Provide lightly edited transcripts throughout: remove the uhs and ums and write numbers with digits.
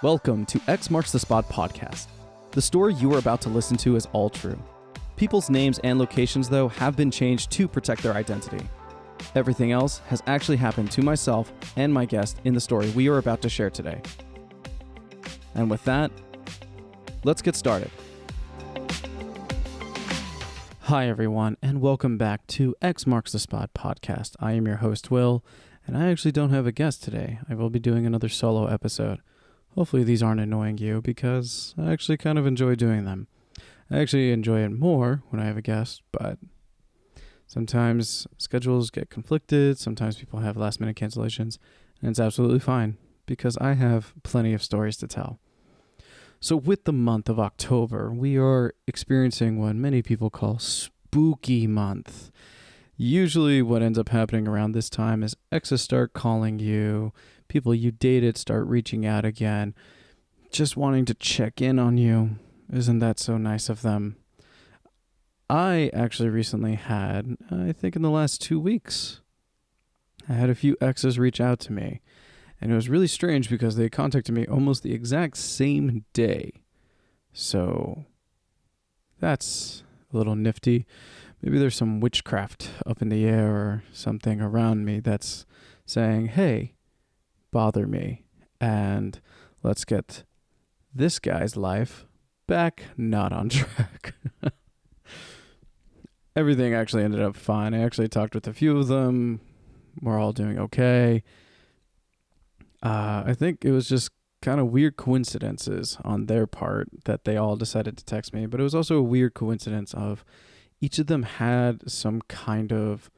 Welcome to X Marks the Spot podcast. The story you are about to listen to is all true. People's names and locations, though, have been changed to protect their identity. Everything else has actually happened to myself and my guest in the story we are about to share today. And with that, let's get started. Hi, everyone, and welcome back to X Marks the Spot podcast. I am your host, Will, and I actually don't have a guest today. I will be doing another solo episode. Hopefully these aren't annoying you because I actually kind of enjoy doing them. I actually enjoy it more when I have a guest, but sometimes schedules get conflicted, sometimes people have last minute cancellations, and it's absolutely fine because I have plenty of stories to tell. So with the month of October, we are experiencing what many people call spooky month. Usually what ends up happening around this time is exes start calling you, people you dated start reaching out again, just wanting to check in on you. Isn't that so nice of them? I actually recently had, I think in the last 2 weeks, I had a few exes reach out to me. And it was really strange because they contacted me almost the exact same day. So that's a little nifty. Maybe there's some witchcraft up in the air or something around me that's saying, hey, bother me, and let's get this guy's life back not on track. Everything actually ended up fine. I actually talked with a few of them. We're all doing okay. I think it was just kind of weird coincidences on their part that they all decided to text me, but it was also a weird coincidence of each of them had some kind of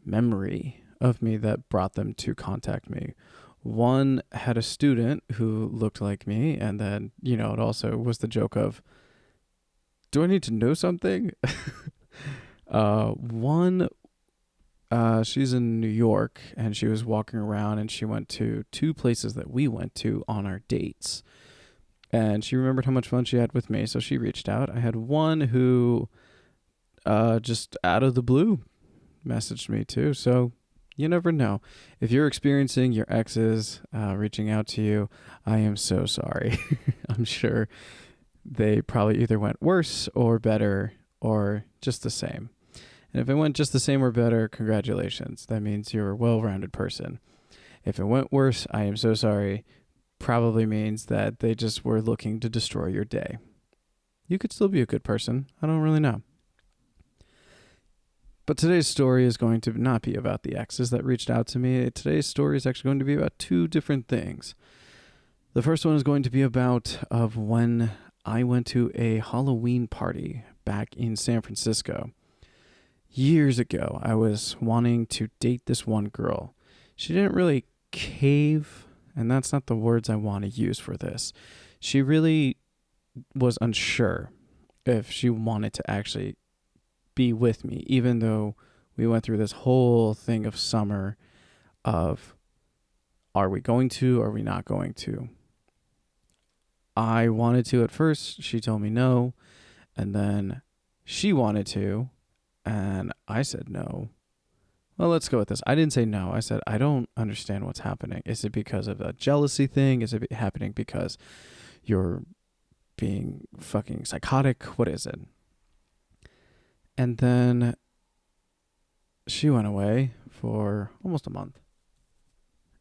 memory of me that brought them to contact me. One had a student who looked like me, and then, it also was the joke of, do I need to know something? She's in New York, and she was walking around, and she went to 2 places that we went to on our dates. And she remembered how much fun she had with me, so she reached out. I had one who just out of the blue messaged me too. So you never know. If you're experiencing your exes reaching out to you, I am so sorry. I'm sure they probably either went worse or better or just the same. And if it went just the same or better, congratulations. That means you're a well-rounded person. If it went worse, I am so sorry. Probably means that they just were looking to destroy your day. You could still be a good person. I don't really know. But today's story is going to not be about the exes that reached out to me. Today's story is actually going to be about 2 different things. The first one is going to be about when I went to a Halloween party back in San Francisco. Years ago, I was wanting to date this one girl. She didn't really cave, and that's not the words I want to use for this. She really was unsure if she wanted to actually be with me, even though we went through this whole thing of summer of, are we going to, are we not going to? I wanted to at first. She told me no, and then she wanted to, and I said no. Well, let's go with this. I didn't say no. I said, I don't understand what's happening. Is it because of a jealousy thing? Is it happening because you're being fucking psychotic? What is it? And then she went away for almost a month.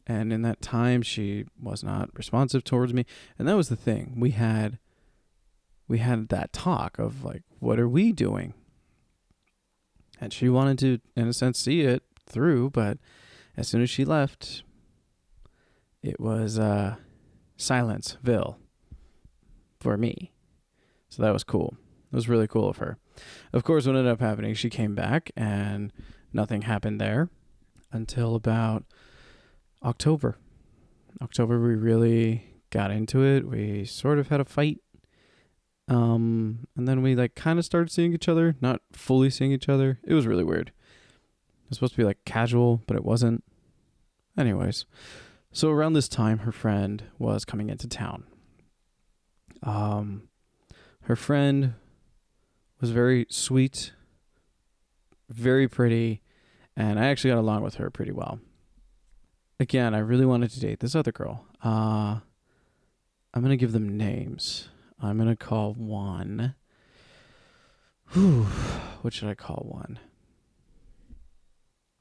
And in that time, she was not responsive towards me. And that was the thing. We had that talk of like, what are we doing? And she wanted to, in a sense, see it through. But as soon as she left, it was Silenceville for me. So that was cool. It was really cool of her. Of course, what ended up happening, she came back and nothing happened there until about October. October, we really got into it. We sort of had a fight. And then we kind of started seeing each other, not fully seeing each other. It was really weird. It was supposed to be casual, but it wasn't. Anyways, so around this time, her friend was coming into town. Her friend was very sweet, very pretty, and I actually got along with her pretty well. Again, I really wanted to date this other girl. I'm going to give them names. I'm going to call one. What should I call one?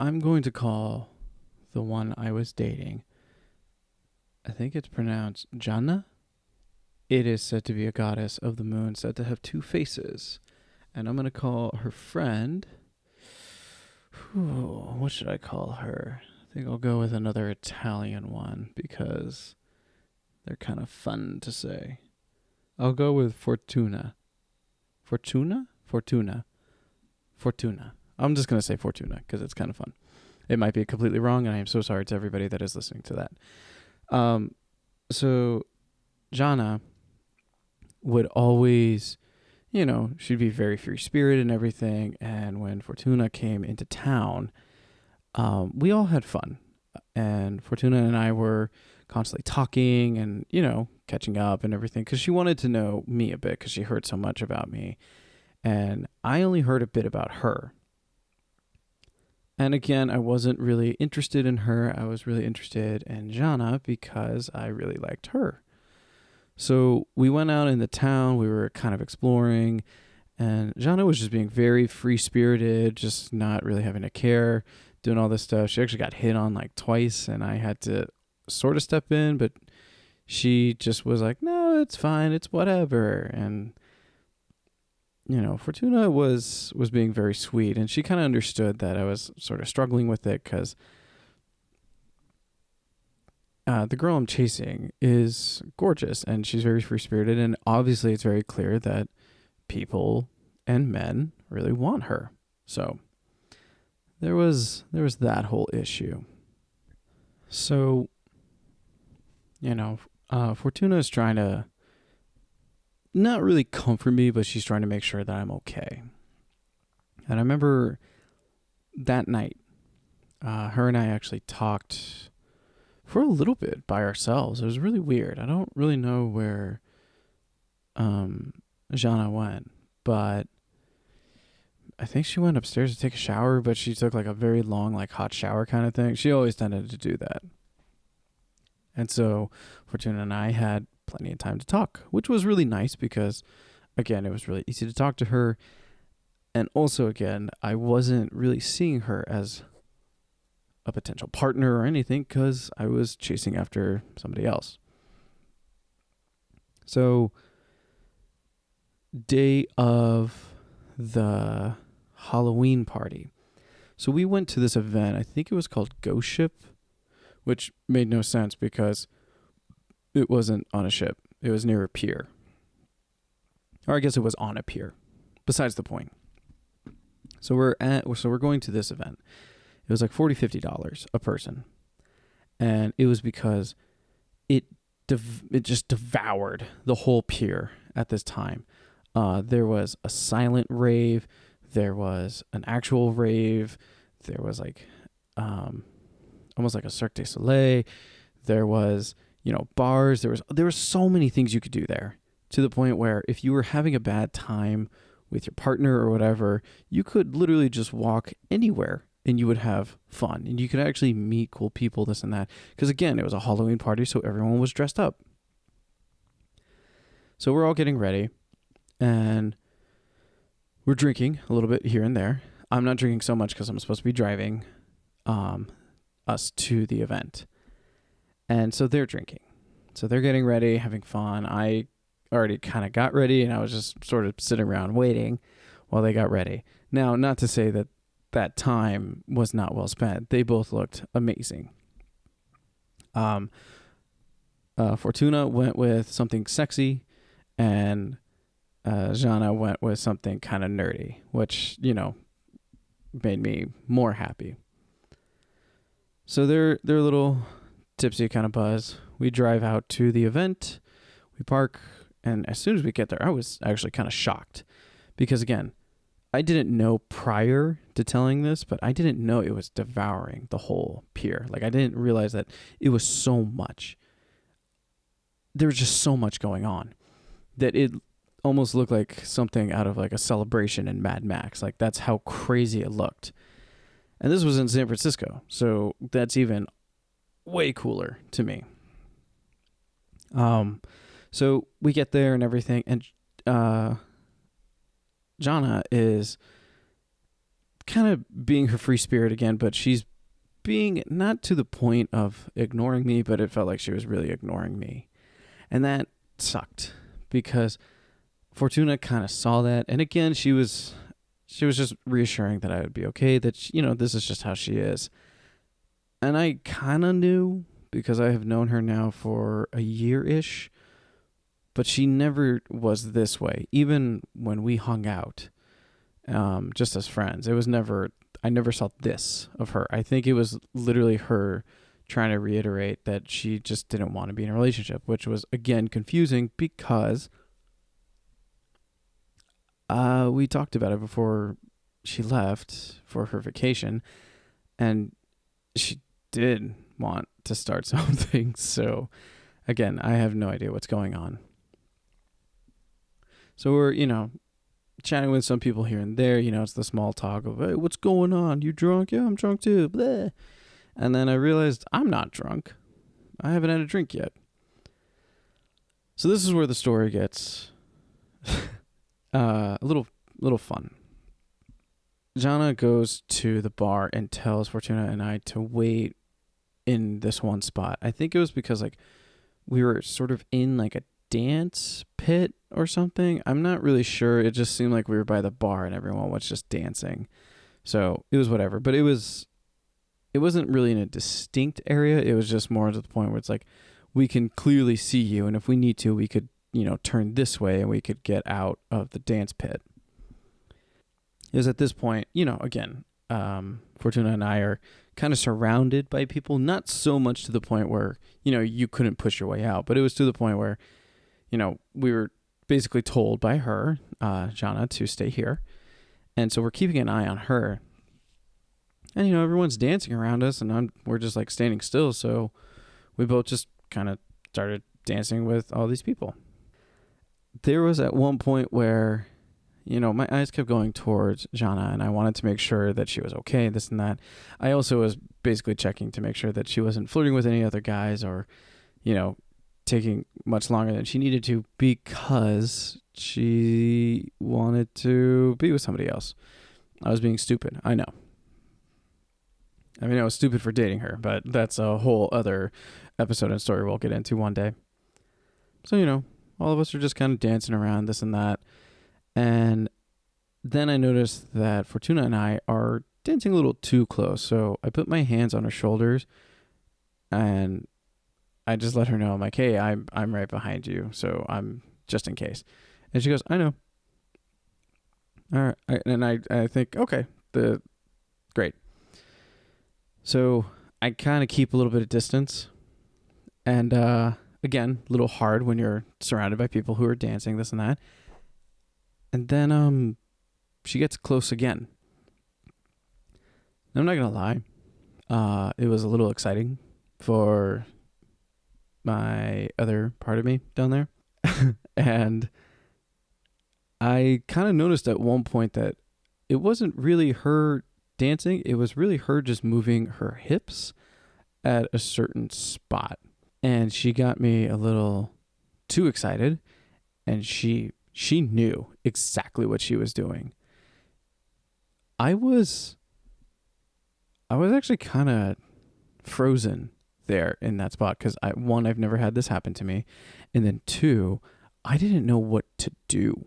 I'm going to call the one I was dating. I think it's pronounced Jana. It is said to be a goddess of the moon, said to have two faces. And I'm going to call her friend. What should I call her? I think I'll go with another Italian one because they're kind of fun to say. I'll go with Fortuna. Fortuna? Fortuna. Fortuna. I'm just going to say Fortuna because it's kind of fun. It might be completely wrong, and I am so sorry to everybody that is listening to that. So Jana would always, she'd be very free-spirited and everything, and when Fortuna came into town, we all had fun. And Fortuna and I were constantly talking and, catching up and everything because she wanted to know me a bit because she heard so much about me. And I only heard a bit about her. And again, I wasn't really interested in her. I was really interested in Jana because I really liked her. So we went out in the town. We were kind of exploring. And Jana was just being very free-spirited, just not really having to care, doing all this stuff. She actually got hit on like twice, and I had to sort of step in, but she just was like, no, it's fine. It's whatever. And Fortuna was being very sweet, and she kind of understood that I was sort of struggling with it because the girl I'm chasing is gorgeous, and she's very free-spirited, and obviously it's very clear that people and men really want her. So there was that whole issue. So, Fortuna is trying to not really comfort me, but she's trying to make sure that I'm okay. And I remember that night, her and I actually talked for a little bit by ourselves. It was really weird. I don't really know where Jana went, but I think she went upstairs to take a shower, but she took like a very long, like hot shower kind of thing. She always tended to do that. And so Fortuna and I had plenty of time to talk, which was really nice because, again, it was really easy to talk to her. And also, again, I wasn't really seeing her as a potential partner or anything because I was chasing after somebody else. So, day of the Halloween party. So we went to this event. I think it was called Ghost Ship, which made no sense because it wasn't on a ship. It was near a pier. Or I guess it was on a pier. Besides the point. So we're going to this event. It was like $40, $50 a person. And it was because it just devoured the whole pier at this time. There was a silent rave. There was an actual rave. There was like almost like a Cirque du Soleil. There was, bars. There were so many things you could do there, to the point where if you were having a bad time with your partner or whatever, you could literally just walk anywhere and you would have fun. And you could actually meet cool people, this and that. Because again, it was a Halloween party, so everyone was dressed up. So we're all getting ready and we're drinking a little bit here and there. I'm not drinking so much because I'm supposed to be driving us to the event. And so they're drinking. So they're getting ready, having fun. I already kind of got ready and I was just sort of sitting around waiting while they got ready. Now, not to say that that time was not well spent. They both looked amazing. Fortuna went with something sexy and Jana went with something kind of nerdy, which, made me more happy. So they're a little tipsy, kind of buzz. We drive out to the event. We park. And as soon as we get there, I was actually kind of shocked because, again, I didn't know prior to telling this, but I didn't know it was devouring the whole pier. Like, I didn't realize that it was so much. There was just so much going on that it almost looked like something out of like a celebration in Mad Max. Like, that's how crazy it looked. And this was in San Francisco, so that's even way cooler to me. So we get there and everything, and Jana is kind of being her free spirit again, but she's being not to the point of ignoring me, but it felt like she was really ignoring me. And that sucked because Fortuna kind of saw that. And again, she was just reassuring that I would be okay, that, this is just how she is. And I kind of knew because I have known her now for a year-ish, but she never was this way. Even when we hung out, just as friends, I never saw this of her. I think it was literally her trying to reiterate that she just didn't want to be in a relationship, which was, again, confusing because we talked about it before she left for her vacation, and she did want to start something. So, again, I have no idea what's going on. So we're, chatting with some people here and there. It's the small talk of, hey, what's going on? You drunk? Yeah, I'm drunk too. Bleh. And then I realized I'm not drunk. I haven't had a drink yet. So this is where the story gets a little fun. Jana goes to the bar and tells Fortuna and I to wait in this one spot. I think it was because we were sort of in a dance pit or something. I'm not really sure. It just seemed like we were by the bar and everyone was just dancing. So it was whatever. But it wasn't really in a distinct area. It was just more to the point where it's we can clearly see you, and if we need to, we could, turn this way and we could get out of the dance pit. It was at this point, again, Fortuna and I are kind of surrounded by people, not so much to the point where, you couldn't push your way out, but it was to the point where, we were basically told by her, Jana, to stay here. And so we're keeping an eye on her. And, everyone's dancing around us, and we're just standing still. So we both just kind of started dancing with all these people. There was at one point where, my eyes kept going towards Jana, and I wanted to make sure that she was okay, this and that. I also was basically checking to make sure that she wasn't flirting with any other guys or, taking much longer than she needed to because she wanted to be with somebody else. I was being stupid. I know. I mean, I was stupid for dating her, but that's a whole other episode and story we'll get into one day. So, all of us are just kind of dancing around, this and that. And then I noticed that Fortuna and I are dancing a little too close. So I put my hands on her shoulders and I just let her know, I'm like, hey, I'm right behind you. So I'm just in case. And she goes, I know. All right. And I think, okay, great. So I kind of keep a little bit of distance. And again, a little hard when you're surrounded by people who are dancing, this and that. And then she gets close again. I'm not going to lie. It was a little exciting for my other part of me down there. And I kind of noticed at one point that it wasn't really her dancing. It was really her just moving her hips at a certain spot. And she got me a little too excited. And she knew exactly what she was doing. I was actually kind of frozen there in that spot because one, I've never had this happen to me, and then two, I didn't know what to do.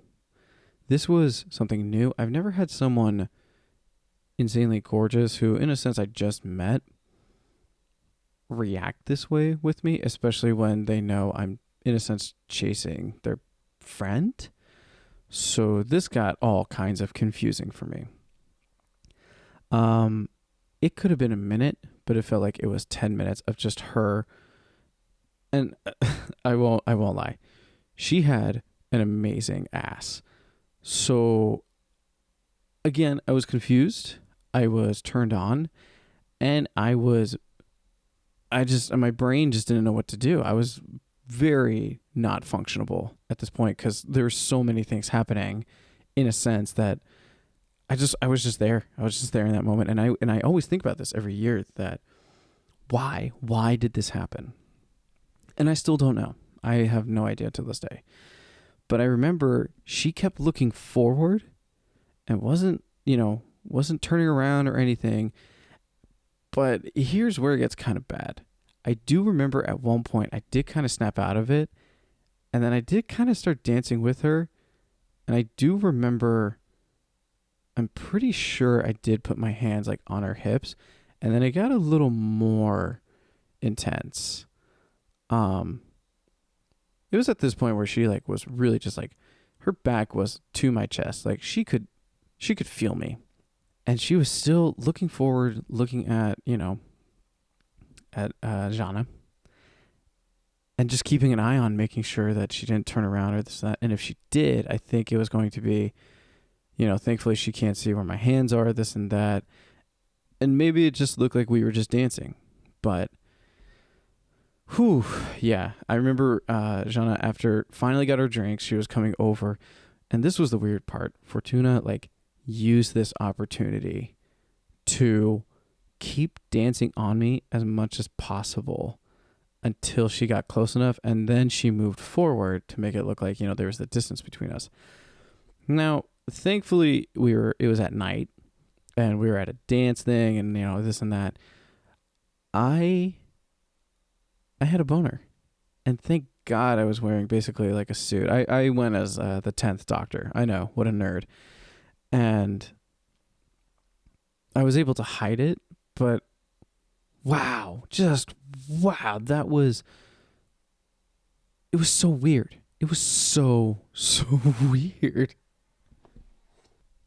This was something new. I've never had someone insanely gorgeous who, in a sense, I just met react this way with me, especially when they know I'm, in a sense, chasing their friend. So this got all kinds of confusing for me. It could have been a minute, but it felt like it was 10 minutes of just her. And I won't lie. She had an amazing ass. So again, I was confused. I was turned on, and my brain just didn't know what to do. I was very not functionable at this point because there were so many things happening, in a sense that I was just there. I was just there in that moment. And I always think about this every year, that why did this happen? And I still don't know. I have no idea to this day. But I remember she kept looking forward and wasn't turning around or anything. But here's where it gets kind of bad. I do remember at one point I did kind of snap out of it, and then I did kind of start dancing with her. And I do remember, I'm pretty sure I did put my hands like on her hips, and then it got a little more intense. It was at this point where she like was really just like, her back was to my chest. Like she could feel me. And she was still looking forward, looking at Jana, and just keeping an eye on making sure that she didn't turn around or this, that. And if she did, I think it was going to be, thankfully she can't see where my hands are, this and that. And maybe it just looked like we were just dancing. But, yeah. I remember Jana, after finally got her drinks, she was coming over. And this was the weird part. Fortuna, used this opportunity to keep dancing on me as much as possible until she got close enough, and then she moved forward to make it look like there was the distance between us. Now, thankfully, it was at night, and we were at a dance thing, and this and that. I had a boner, and thank God I was wearing basically like a suit. I went as the 10th Doctor. I know, what a nerd. And I was able to hide it, but wow, it was so weird. It was so weird.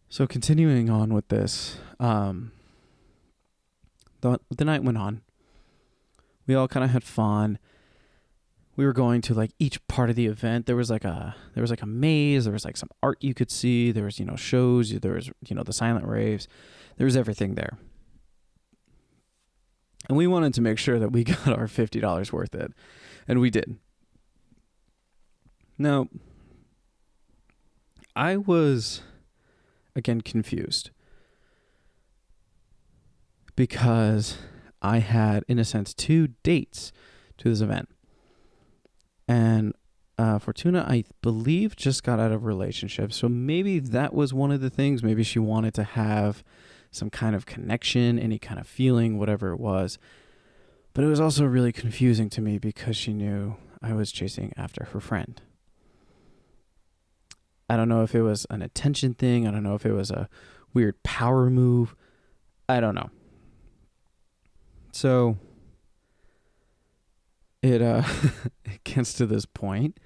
So continuing on with this, the night went on. We all kind of had fun. We were going to each part of the event. There was like a maze. There was some art you could see. There was shows. There was the silent raves. There was everything there. And we wanted to make sure that we got our $50 worth it, and we did. Now, I was again confused because I had, in a sense, 2 dates to this event. And Fortuna, I believe, just got out of a relationship. So maybe that was one of the things. Maybe she wanted to have some kind of connection, any kind of feeling, whatever it was. But it was also really confusing to me because she knew I was chasing after her friend. I don't know if it was an attention thing. I don't know if it was a weird power move. I don't know. So it gets to this point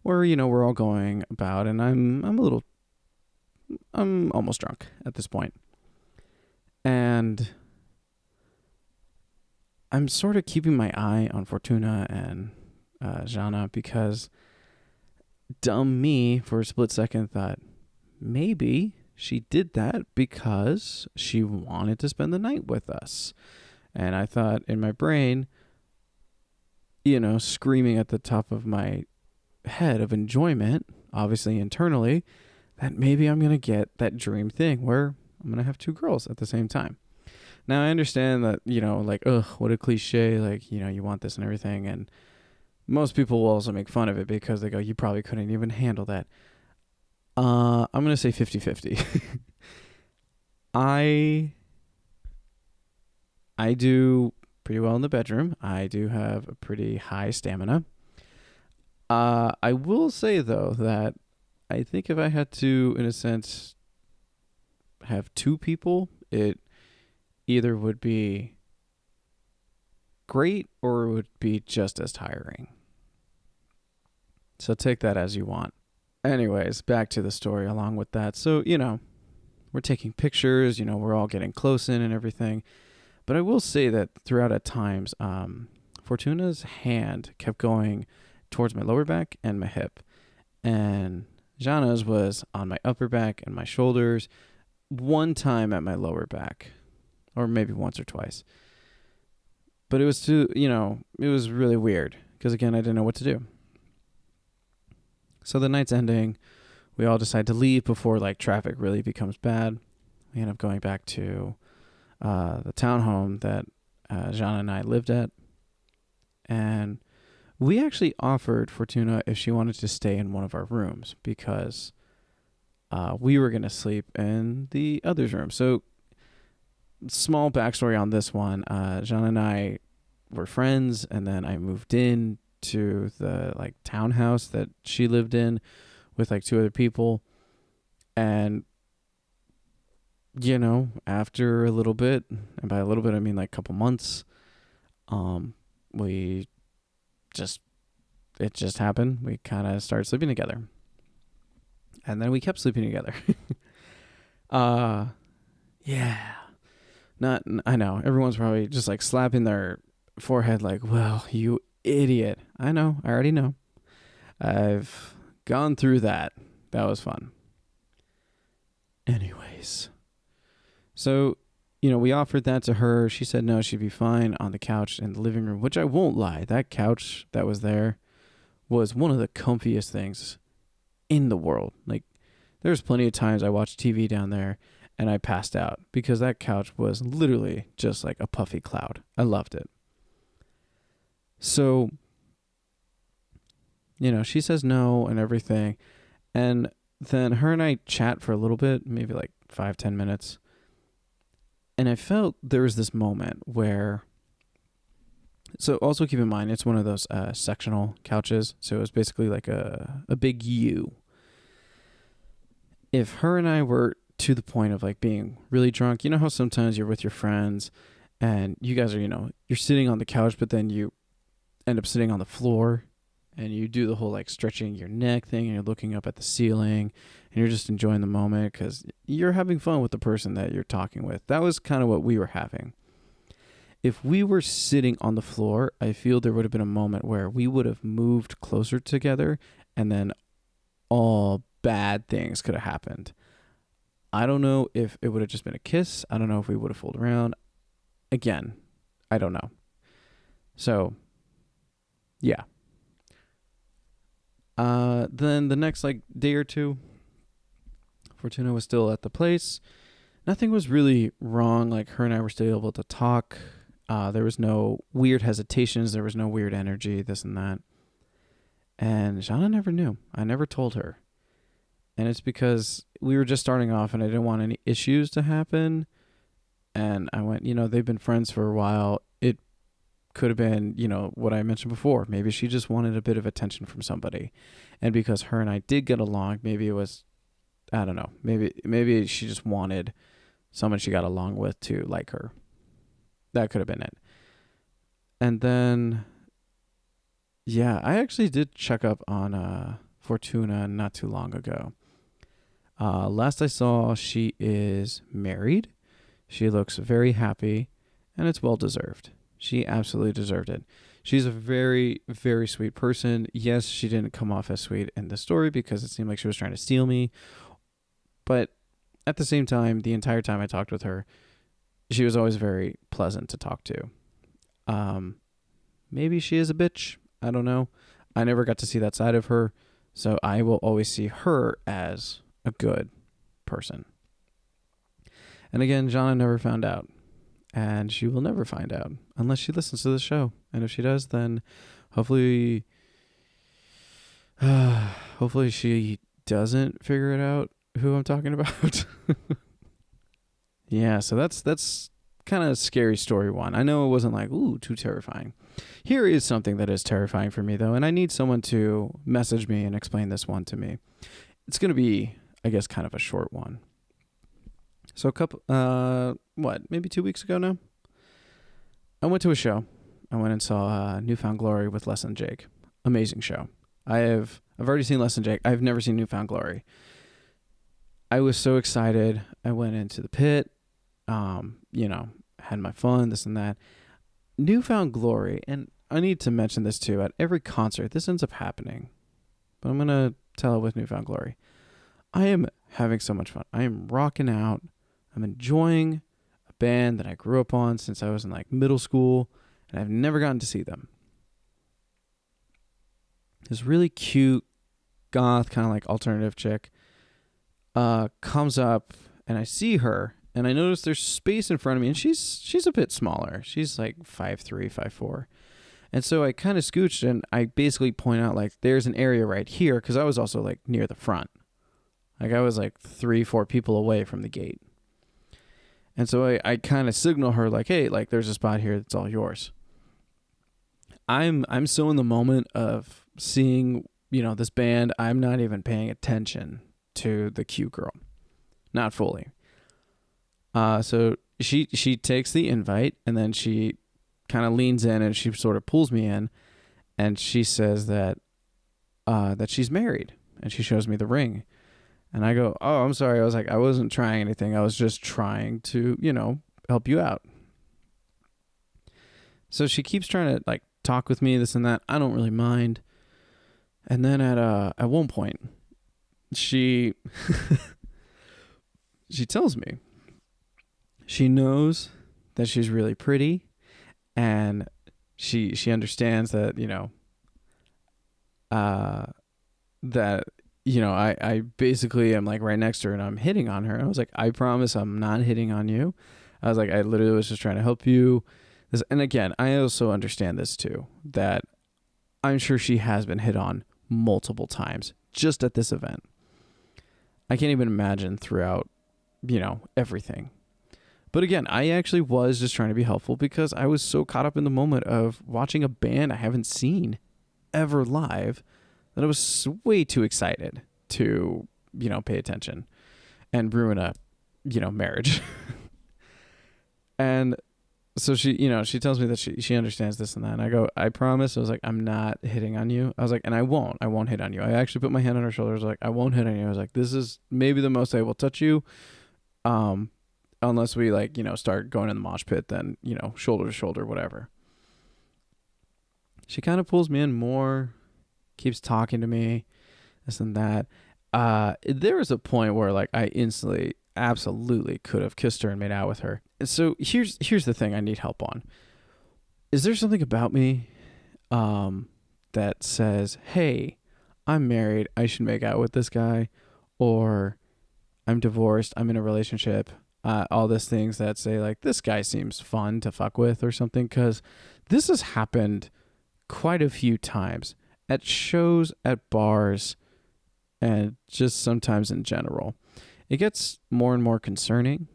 where we're all going about, and I'm almost drunk at this point, and I'm sort of keeping my eye on Fortuna and Jana, because dumb me for a split second thought maybe she did that because she wanted to spend the night with us. And I thought in my brain, screaming at the top of my head of enjoyment, obviously internally, that maybe I'm going to get that dream thing where I'm going to have 2 girls at the same time. Now, I understand that, what a cliche, you want this and everything. And most people will also make fun of it because they go, you probably couldn't even handle that. I'm going to say 50-50. I do pretty well in the bedroom. I do have a pretty high stamina. I will say, though, that I think if I had to, in a sense, have 2 people, it either would be great or it would be just as tiring. So take that as you want. Anyways, back to the story along with that. So, we're taking pictures, we're all getting close in and everything. But I will say that throughout at times, Fortuna's hand kept going towards my lower back and my hip. And Jana's was on my upper back and my shoulders, one time at my lower back, or maybe once or twice. But it was it was really weird because, again, I didn't know what to do. So the night's ending. We all decide to leave before traffic really becomes bad. We end up going back to the townhome that Jana and I lived at. And We actually offered Fortuna if she wanted to stay in one of our rooms because we were going to sleep in the other's room. So, small backstory on this one. Jean and I were friends, and then I moved in to the like townhouse that she lived in with like two other people. And after a little bit, and by a little bit I mean like a couple months, we it just happened. We kind of started sleeping together. And then we kept sleeping together. Yeah. I know. Everyone's probably just like slapping their forehead like, well, you idiot. I know. I already know. I've gone through that. That was fun. Anyways. So, we offered that to her. She said no, she'd be fine on the couch in the living room, which I won't lie. That couch that was there was one of the comfiest things in the world. Like, there's plenty of times I watched TV down there and I passed out because that couch was literally just like a puffy cloud. I loved it. So, she says no and everything. And then her and I chat for a little bit, maybe like 5-10 minutes. And I felt there was this moment where, so also keep in mind, it's one of those sectional couches. So it was basically like a big U. If her and I were to the point of like being really drunk, you know how sometimes you're with your friends and you guys are, you're sitting on the couch, but then you end up sitting on the floor and you do the whole like stretching your neck thing and you're looking up at the ceiling and you're just enjoying the moment because you're having fun with the person that you're talking with. That was kind of what we were having. If we were sitting on the floor, I feel there would have been a moment where we would have moved closer together and then all bad things could have happened. I don't know if it would have just been a kiss. I don't know if we would have fooled around. Again, I don't know. So, yeah. Then the next day or two, Fortuna was still at the place. Nothing was really wrong. Like, her and I were still able to talk. There was no weird hesitations. There was no weird energy, this and that. And Shauna never knew. I never told her. And it's because we were just starting off and I didn't want any issues to happen. And I went, they've been friends for a while. It could have been, what I mentioned before. Maybe she just wanted a bit of attention from somebody. And because her and I did get along, maybe it was, I don't know, maybe she just wanted someone she got along with to like her. That could have been it. And then, yeah, I actually did check up on Fortuna not too long ago. Last I saw, she is married. She looks very happy, and it's well deserved. She absolutely deserved it. She's a very, very sweet person. Yes, she didn't come off as sweet in the story because it seemed like she was trying to steal me. But at the same time, the entire time I talked with her, she was always very pleasant to talk to. Maybe she is a bitch. I don't know. I never got to see that side of her. So I will always see her as a good person. And again, Jana never found out. And she will never find out unless she listens to the show. And if she does, then hopefully she doesn't figure it out who I'm talking about. Yeah, so that's kind of a scary story one. I know it wasn't like, ooh, too terrifying. Here is something that is terrifying for me, though, and I need someone to message me and explain this one to me. It's going to be, I guess, kind of a short one. So maybe 2 weeks ago now? I went to a show. I went and saw New Found Glory with Les and Jake. Amazing show. I've already seen Les and Jake. I've never seen New Found Glory. I was so excited. I went into the pit, had my fun, this and that. New Found Glory, and I need to mention this too, at every concert, this ends up happening. But I'm going to tell it with New Found Glory. I am having so much fun. I am rocking out. I'm enjoying a band that I grew up on since I was in middle school, and I've never gotten to see them. This really cute, goth, kind of alternative chick comes up, and I see her, and I notice there's space in front of me, and she's a bit smaller. She's 5'3", 5'4", And so I kind of scooched and I basically point out like, there's an area right here. Cause I was also like near the front. Like I was like 3-4 people away from the gate. And so I kind of signal her like, hey, like there's a spot here that's all yours. I'm so in the moment of seeing, this band, I'm not even paying attention to the cute girl. Not fully. So she takes the invite and then she kind of leans in and she sort of pulls me in and she says that she's married and she shows me the ring. And I go, oh, I'm sorry. I was like, I wasn't trying anything. I was just trying to, help you out. So she keeps trying to like talk with me, this and that. I don't really mind. And then at one point, she tells me she knows that she's really pretty, and she understands that that I basically am like right next to her and I'm hitting on her. I was like, I promise I'm not hitting on you. I was like, I literally was just trying to help you. And again, I also understand this too, that I'm sure she has been hit on multiple times just at this event. I can't even imagine throughout, everything. But again, I actually was just trying to be helpful because I was so caught up in the moment of watching a band I haven't seen ever live that I was way too excited to, pay attention and ruin a, marriage. And so she tells me that she understands this and that. And I go, I promise. I was like, I'm not hitting on you. I was like, and I won't hit on you. I actually put my hand on her shoulder. I was like, I won't hit on you. I was like, this is maybe the most I will touch you. Unless we like, start going in the mosh pit, then, shoulder to shoulder, whatever. She kind of pulls me in more, keeps talking to me, this and that. There was a point where like I instantly absolutely could have kissed her and made out with her. And so here's the thing I need help on. Is there something about me that says, hey, I'm married, I should make out with this guy, or I'm divorced, I'm in a relationship, all these things that say like, this guy seems fun to fuck with or something? Because this has happened quite a few times at shows, at bars, and just sometimes in general. It gets more and more concerning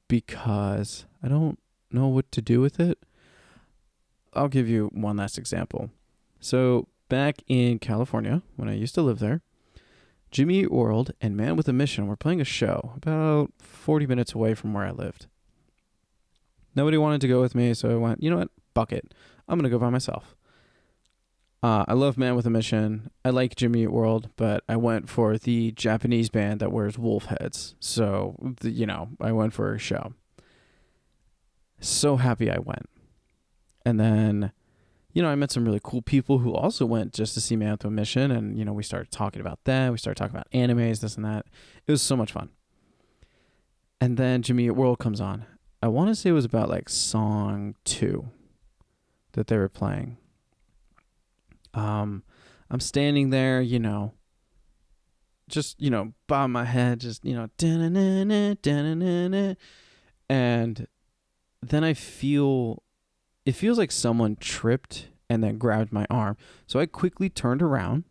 because I don't know what to do with it. I'll give you one last example. So back in California, when I used to live there, Jimmy Eat World and Man with a Mission were playing a show about 40 minutes away from where I lived. Nobody wanted to go with me, so I went, you know what, fuck it. I'm going to go by myself. I love Man with a Mission. I like Jimmy Eat World, but I went for the Japanese band that wears wolf heads. So, I went for a show. So happy I went. And then, I met some really cool people who also went just to see Man with a Mission. And, we started talking about that. We started talking about animes, this and that. It was so much fun. And then Jimmy Eat World comes on. I want to say it was about like song 2 that they were playing. I'm standing there, just, bob my head, just, da-na-na-na, and then it feels like someone tripped and then grabbed my arm. So I quickly turned around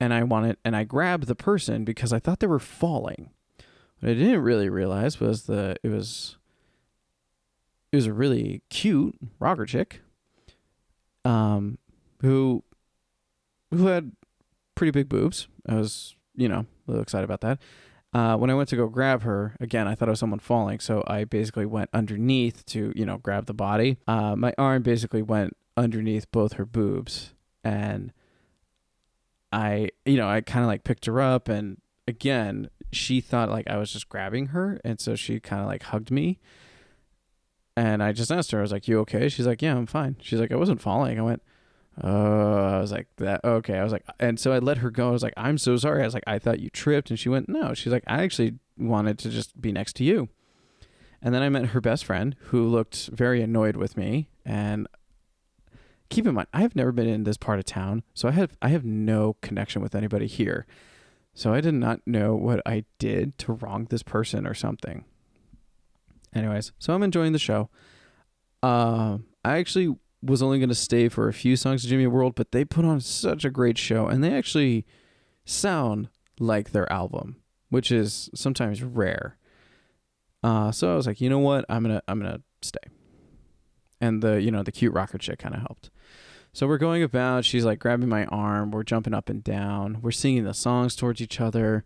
and I grabbed the person because I thought they were falling. What I didn't really realize was it was a really cute rocker chick, who had pretty big boobs. I was, a little excited about that. When I went to go grab her, again, I thought it was someone falling. So I basically went underneath to, grab the body. My arm basically went underneath both her boobs. And I kind of like picked her up. And again, she thought like I was just grabbing her. And so she kind of like hugged me. And I just asked her, I was like, you okay? She's like, yeah, I'm fine. She's like, I wasn't falling. I went, oh, I was like, that, okay. I was like, and so I let her go. I was like, I'm so sorry. I was like, I thought you tripped. And she went, no. She's like, I actually wanted to just be next to you. And then I met her best friend who looked very annoyed with me. And keep in mind, I have never been in this part of town. So I have no connection with anybody here. So I did not know what I did to wrong this person or something. Anyways, so I'm enjoying the show. I actually was only going to stay for a few songs of Jimmy World, but they put on such a great show, and they actually sound like their album, which is sometimes rare. So I was like, you know what? I'm gonna stay. And the cute rocker chick kind of helped. So we're going about, she's like grabbing my arm, we're jumping up and down, we're singing the songs towards each other.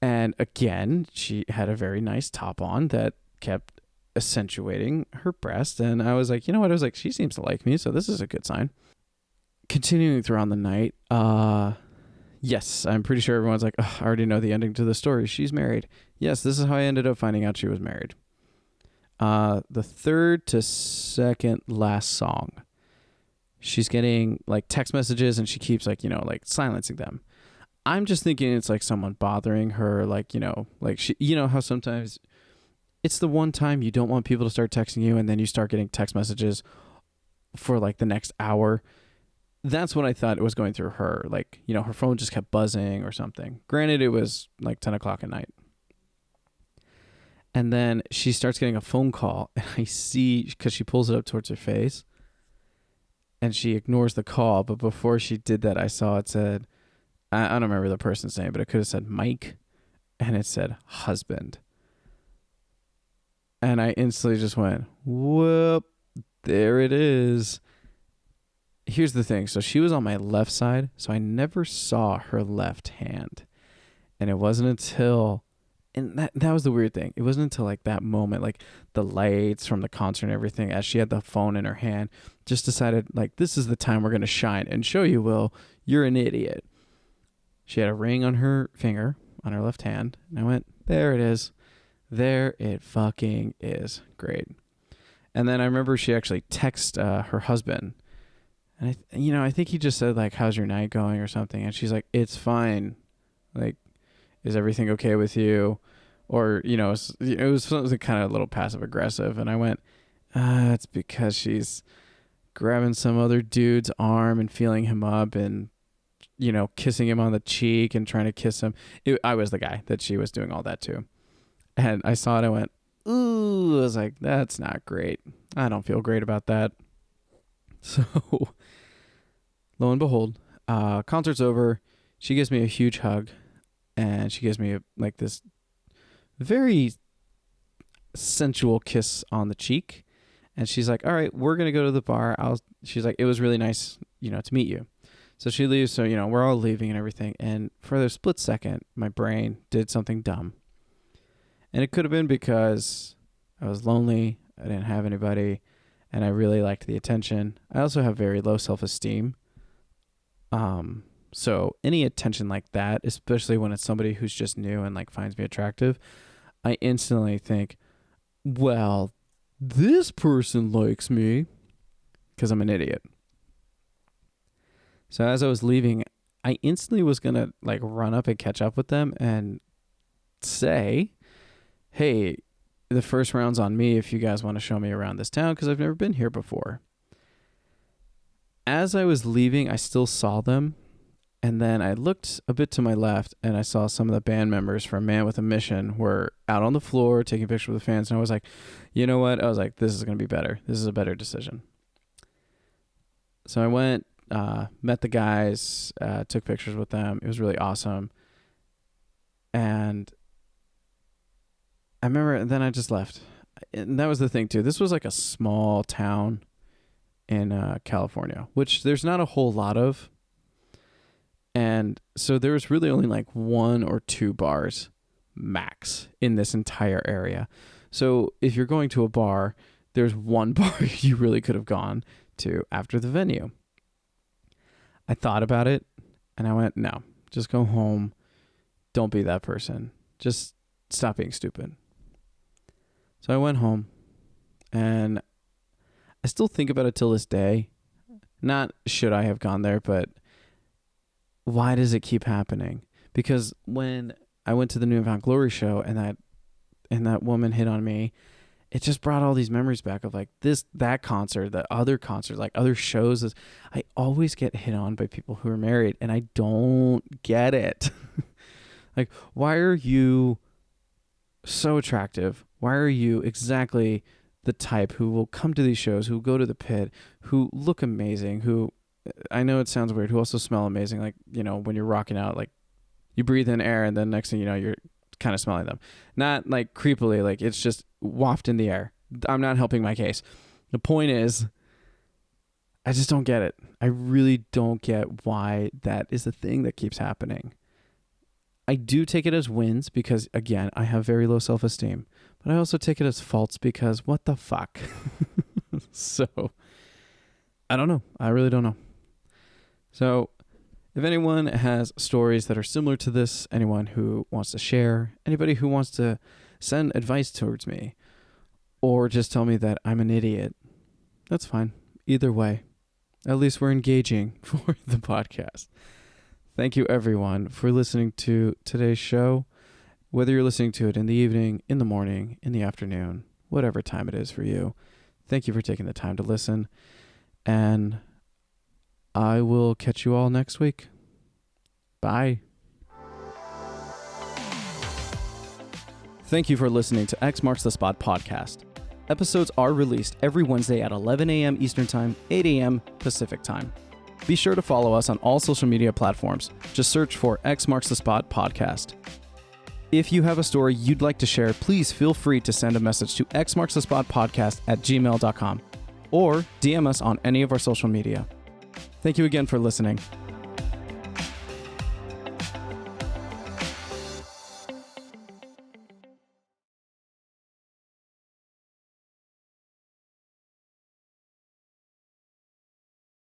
And again, she had a very nice top on that kept accentuating her breast. And I was like, you know what? I was like, she seems to like me, so this is a good sign. Continuing throughout the night, yes, I'm pretty sure everyone's like, I already know the ending to the story. She's married. Yes, this is how I ended up finding out she was married. The third to second last song, she's getting like text messages and she keeps like silencing them. I'm just thinking it's like someone bothering her, like she, how sometimes it's the one time you don't want people to start texting you and then you start getting text messages for like the next hour. That's what I thought it was going through her. Like, her phone just kept buzzing or something. Granted, it was like 10 o'clock at night. And then she starts getting a phone call, and I see, because she pulls it up towards her face, and she ignores the call. But before she did that, I saw it said, I don't remember the person's name, but it could have said Mike, and it said husband. And I instantly just went, whoop, there it is. Here's the thing. So she was on my left side, so I never saw her left hand. And it wasn't until, and that was the weird thing. It wasn't until like that moment, like the lights from the concert and everything, as she had the phone in her hand, just decided like, this is the time we're going to shine and show you, Will, you're an idiot. She had a ring on her finger, on her left hand. And I went, there it is. There it fucking is. Great. And then I remember she actually texted her husband. And I think he just said like, how's your night going or something? And she's like, it's fine. Like, is everything okay with you? Or, it was something kind of a little passive aggressive. And I went, it's because she's grabbing some other dude's arm and feeling him up and, kissing him on the cheek and trying to kiss him. I was the guy that she was doing all that to. And I saw it. I went, ooh, I was like, that's not great. I don't feel great about that. So lo and behold, concert's over. She gives me a huge hug, and she gives me this very sensual kiss on the cheek. And she's like, all right, we're going to go to the bar. She's like, it was really nice, to meet you. So she leaves. So, we're all leaving and everything. And for a split second, my brain did something dumb. And it could have been because I was lonely. I didn't have anybody. And I really liked the attention. I also have very low self-esteem. So any attention like that, especially when it's somebody who's just new and like finds me attractive, I instantly think, well, this person likes me, because I'm an idiot. So as I was leaving, I instantly was going to like run up and catch up with them and say, hey, the first round's on me if you guys want to show me around this town, because I've never been here before. As I was leaving, I still saw them. And then I looked a bit to my left, and I saw some of the band members from Man with a Mission were out on the floor taking pictures with the fans. And I was like, you know what? I was like, this is going to be better. This is a better decision. So I went, met the guys, took pictures with them. It was really awesome. And I remember, and then I just left. And that was the thing too. This was like a small town in California, which there's not a whole lot of. And so there was really only like 1 or 2 bars max in this entire area. So if you're going to a bar, there's one bar you really could have gone to after the venue. I thought about it and I went, no, just go home. Don't be that person. Just stop being stupid. So I went home, and I still think about it till this day. Not should I have gone there, but why does it keep happening? Because when I went to the New Found Glory show and that woman hit on me, it just brought all these memories back of like that concert, the other concerts, like other shows. I always get hit on by people who are married, and I don't get it. Like, why are you so attractive? Why are you exactly the type who will come to these shows, who go to the pit, who look amazing, who, I know it sounds weird, who also smell amazing. Like, you know, when you're rocking out, like you breathe in air and then next thing you know, you're kind of smelling them. Not like creepily, like it's just waft in the air. I'm not helping my case. The point is, I just don't get it. I really don't get why that is the thing that keeps happening. I do take it as wins because, again, I have very low self-esteem. But I also take it as faults because what the fuck? So, I don't know. I really don't know. So, if anyone has stories that are similar to this, anyone who wants to share, anybody who wants to send advice towards me, or just tell me that I'm an idiot, that's fine. Either way, at least we're engaging for the podcast. Thank you, everyone, for listening to today's show. Whether you're listening to it in the evening, in the morning, in the afternoon, whatever time it is for you, thank you for taking the time to listen. And I will catch you all next week. Bye. Thank you for listening to X Marks the Spot podcast. Episodes are released every Wednesday at 11 a.m. Eastern Time, 8 a.m. Pacific Time. Be sure to follow us on all social media platforms. Just search for X Marks the Spot podcast. If you have a story you'd like to share, please feel free to send a message to xmarksthespotpodcast@gmail.com or DM us on any of our social media. Thank you again for listening.